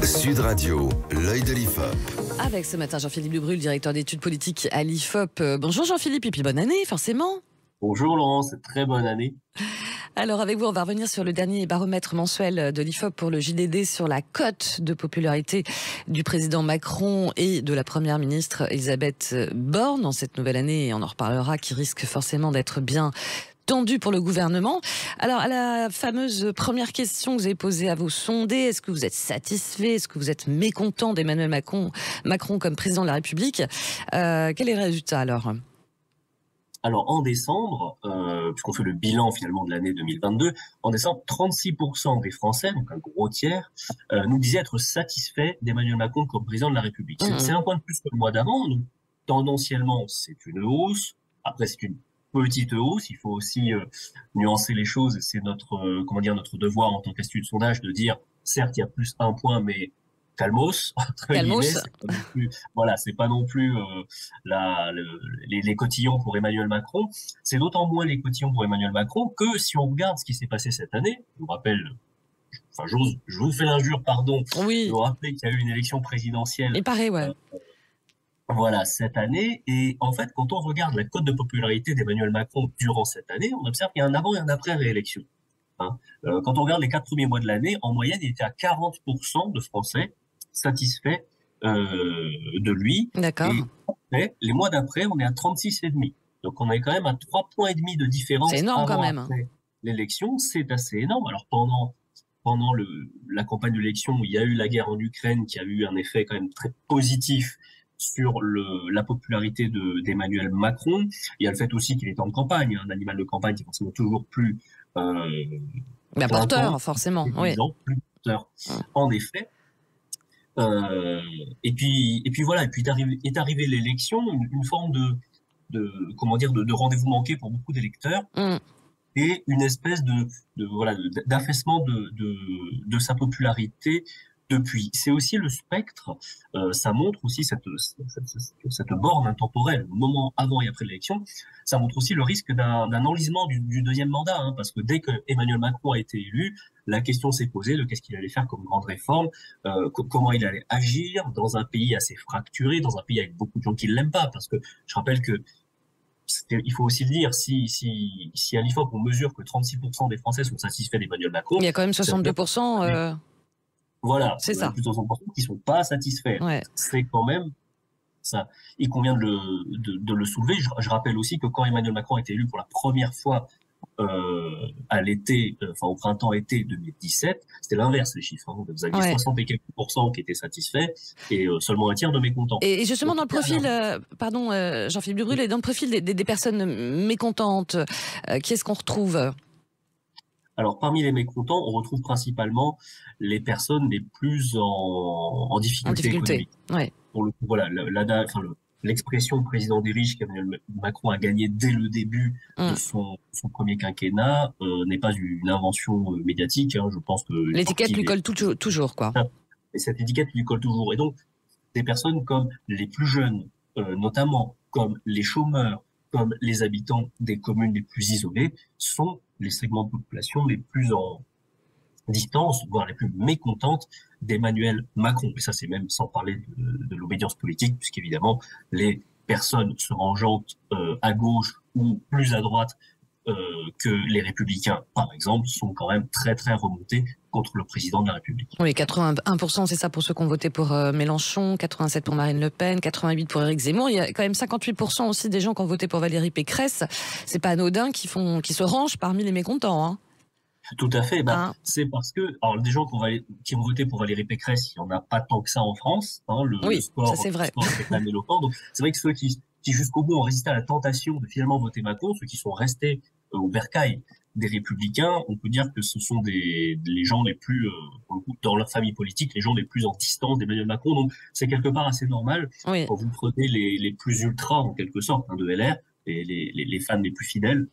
Sud Radio, l'œil de l'IFOP. Avec ce matin Jean-Philippe Dubrul, directeur d'études politiques à l'IFOP. Bonjour Jean-Philippe, et puis bonne année forcément. Bonjour Laurence, très bonne année. Alors avec vous, on va revenir sur le dernier baromètre mensuel de l'IFOP pour le JDD sur la cote de popularité du président Macron et de la première ministre Elisabeth Borne en cette nouvelle année, et on en reparlera, qui risque forcément d'être bien tendu pour le gouvernement. Alors, à la fameuse première question que vous avez posée à vos sondés, est-ce que vous êtes satisfait, est-ce que vous êtes mécontent d'Emmanuel Macron comme président de la République? Quel est le résultat alors? Alors en décembre, puisqu'on fait le bilan finalement de l'année 2022, en décembre, 36% des Français, donc un gros tiers, nous disaient être satisfaits d'Emmanuel Macron comme président de la République. C'est un point de plus que le mois d'avant, donc tendanciellement c'est une hausse, après c'est une petite hausse, il faut aussi nuancer les choses, et c'est notre notre devoir en tant qu'institut de sondage de dire, certes il y a plus un point, mais calmos, entre guillemets, c'est pas non plus les cotillons pour Emmanuel Macron. C'est d'autant moins les cotillons pour Emmanuel Macron que si on regarde ce qui s'est passé cette année, je vous rappelle, je vous fais l'injure, pardon, oui, de vous rappeler qu'il y a eu une élection présidentielle. Il paraît, ouais. Cette année, et en fait, quand on regarde la cote de popularité d'Emmanuel Macron durant cette année, on observe qu'il y a un avant et un après réélection. Quand on regarde les 4 premiers mois de l'année, en moyenne, il était à 40% de Français satisfaits de lui. D'accord. Et les mois d'après, on est à 36,5. Donc on est quand même à 3,5 points de différence. C'est énorme quand même. Après l'élection, c'est assez énorme. Alors pendant la campagne de l'élection, il y a eu la guerre en Ukraine qui a eu un effet quand même très positif sur la popularité d'Emmanuel Macron. Il y a le fait aussi qu'il est en campagne, un animal de campagne qui est forcément toujours plus porteur, forcément. Oui. Plus porteur, en effet. Et puis est arrivée l'élection, une forme de rendez-vous manqué pour beaucoup d'électeurs, et une espèce d'affaissement de sa popularité depuis. C'est aussi le spectre, ça montre aussi cette borne intemporelle, le moment avant et après l'élection, ça montre aussi le risque d'un enlisement du deuxième mandat, parce que dès que Emmanuel Macron a été élu, la question s'est posée de qu'est-ce qu'il allait faire comme grande réforme, comment il allait agir dans un pays assez fracturé, dans un pays avec beaucoup de gens qui ne l'aiment pas, parce que je rappelle que il faut aussi le dire, si à l'IFOP on mesure que 36% des Français sont satisfaits d'Emmanuel Macron, il y a quand même 62%. Voilà, c'est ça. Plus de 60% qui ne sont pas satisfaits. Ouais. C'est quand même ça. Il convient de le soulever. Je rappelle aussi que quand Emmanuel Macron a été élu pour la première fois à l'été, au printemps-été 2017, c'était l'inverse les chiffres. Vous aviez 60 et quelques % qui étaient satisfaits et seulement un tiers de mécontents. Et justement, dans le profil, Jean-Philippe Dubrul, et dans le profil des personnes mécontentes, qui est-ce qu'on retrouve ? Alors, parmi les mécontents, on retrouve principalement les personnes les plus en difficulté économique. Ouais. Pour le coup, voilà, l'expression président des riches qu'Emmanuel Macron a gagné dès le début de son premier quinquennat n'est pas une invention médiatique. Je pense que l'étiquette lui colle toujours, quoi. Et cette étiquette lui colle toujours. Et donc, des personnes comme les plus jeunes, notamment comme les chômeurs, comme les habitants des communes les plus isolées, sont les segments de population les plus en distance, voire les plus mécontentes d'Emmanuel Macron. Et ça, c'est même sans parler de l'obédience politique, puisqu'évidemment, les personnes se rangeant à gauche ou plus à droite que les Républicains, par exemple, sont quand même très, très remontés contre le président de la République. Oui, 81%, c'est ça pour ceux qui ont voté pour Mélenchon, 87% pour Marine Le Pen, 88% pour Éric Zemmour. Il y a quand même 58% aussi des gens qui ont voté pour Valérie Pécresse. C'est pas anodin qui se rangent parmi les mécontents. Tout à fait. C'est parce que des gens qui ont voté pour Valérie Pécresse, il n'y en a pas tant que ça en France. Le score, ça c'est vrai. Le score est quand même éloquent. Donc c'est vrai que ceux qui jusqu'au bout ont résisté à la tentation de finalement voter Macron, ceux qui sont restés au bercail des Républicains, on peut dire que ce sont les gens les plus, dans leur famille politique, les gens les plus en distance d'Emmanuel Macron. Donc c'est quelque part assez normal quand vous prenez les plus ultras, en quelque sorte, de LR, et les fans les plus fidèles,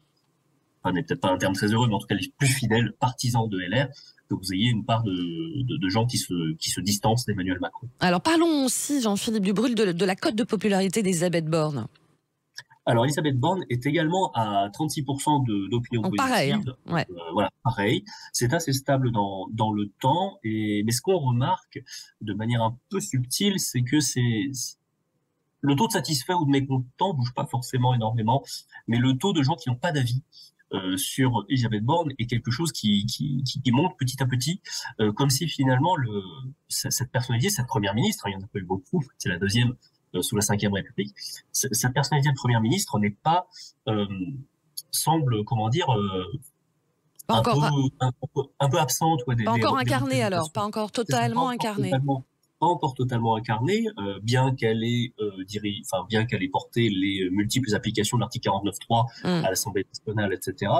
n'est peut-être pas un terme très heureux, mais en tout cas les plus fidèles partisans de LR, que vous ayez une part de gens qui se distancent d'Emmanuel Macron. Alors parlons aussi, Jean-Philippe Dubrul, de la cote de popularité d'Elisabeth Borne. Alors, Elisabeth Borne est également à 36% d'opinion positive. Pareil, hein. Ouais. Voilà, pareil. C'est assez stable dans le temps. Mais ce qu'on remarque de manière un peu subtile, c'est que le taux de satisfaits ou de mécontents bouge pas forcément énormément, mais le taux de gens qui n'ont pas d'avis sur Elisabeth Borne est quelque chose qui monte petit à petit, comme si finalement cette personnalité, cette première ministre, il y en a pas eu beaucoup, c'est la deuxième sous la Ve République, cette personnalité de première ministre n'est pas, semble, comment dire, un peu absente. Pas encore incarnée alors, pas encore totalement incarnée. Pas encore totalement incarnée, bien qu'elle ait porté les multiples applications de l'article 49.3 à l'Assemblée nationale, etc.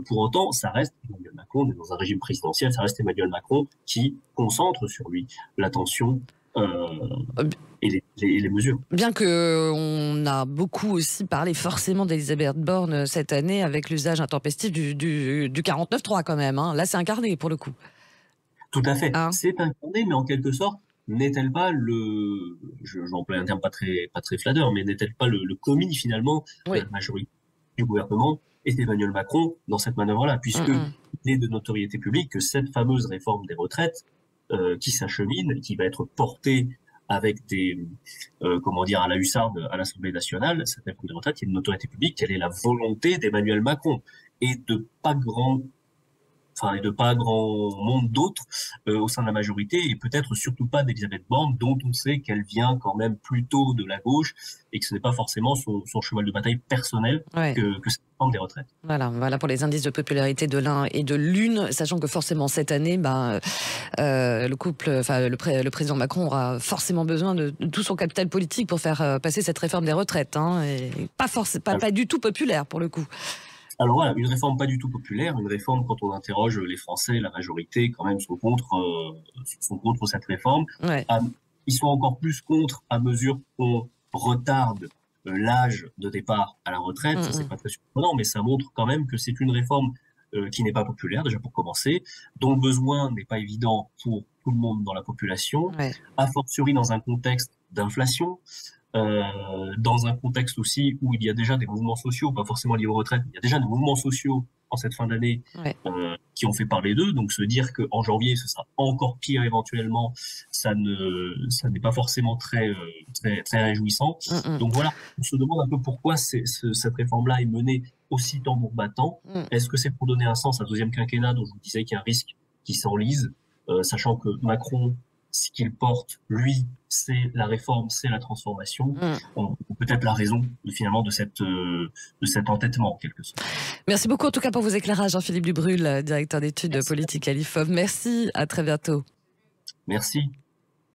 Pour autant, ça reste Emmanuel Macron. On est dans un régime présidentiel, ça reste Emmanuel Macron qui concentre sur lui l'attention et les mesures. Bien qu'on a beaucoup aussi parlé forcément d'Elisabeth Borne cette année avec l'usage intempestif du 49.3 quand même. Hein. Là, c'est incarné pour le coup. Tout à fait. Hein? C'est incarné, mais en quelque sorte, n'est-elle pas j'emploie un terme pas très flatteur, mais n'est-elle pas le commis finalement de la majorité du gouvernement et d'Emmanuel Macron dans cette manœuvre-là, puisque il est de notoriété publique que cette fameuse réforme des retraites qui s'achemine et qui va être portée avec à la hussarde à l'Assemblée nationale, cette réforme des retraites, il y a une notoriété publique, quelle est la volonté d'Emmanuel Macron et de pas grand monde d'autres au sein de la majorité, et peut-être surtout pas d'Elisabeth Borne, dont on sait qu'elle vient quand même plutôt de la gauche et que ce n'est pas forcément son cheval de bataille personnel que cette réforme des retraites. Voilà pour les indices de popularité de l'un et de l'une, sachant que forcément cette année, le président Macron aura forcément besoin de tout son capital politique pour faire passer cette réforme des retraites, hein, et pas du tout populaire pour le coup. Alors voilà, une réforme pas du tout populaire, une réforme, quand on interroge les Français, la majorité quand même sont contre cette réforme. Ouais. Ils sont encore plus contre à mesure qu'on retarde l'âge de départ à la retraite. Ça, c'est pas très surprenant, mais ça montre quand même que c'est une réforme qui n'est pas populaire, déjà pour commencer, dont le besoin n'est pas évident pour tout le monde dans la population, a fortiori dans un contexte d'inflation. Dans un contexte aussi où il y a déjà des mouvements sociaux, pas forcément liés aux retraites, il y a déjà des mouvements sociaux en cette fin d'année qui ont fait parler d'eux, donc se dire qu'en janvier ce sera encore pire éventuellement, ça n'est pas forcément très réjouissant. Donc voilà, on se demande un peu pourquoi cette réforme-là est menée aussi tambour battant. Est-ce que c'est pour donner un sens à un deuxième quinquennat dont je vous disais qu'il y a un risque qui s'enlise, sachant que Macron, ce qu'il porte, lui, c'est la réforme, c'est la transformation. Peut-être la raison finalement de cet entêtement en quelque sorte. Merci beaucoup en tout cas pour vos éclairages, Jean-Philippe Dubrul, directeur d'études de politique à l'IFOP. Merci, à très bientôt. Merci.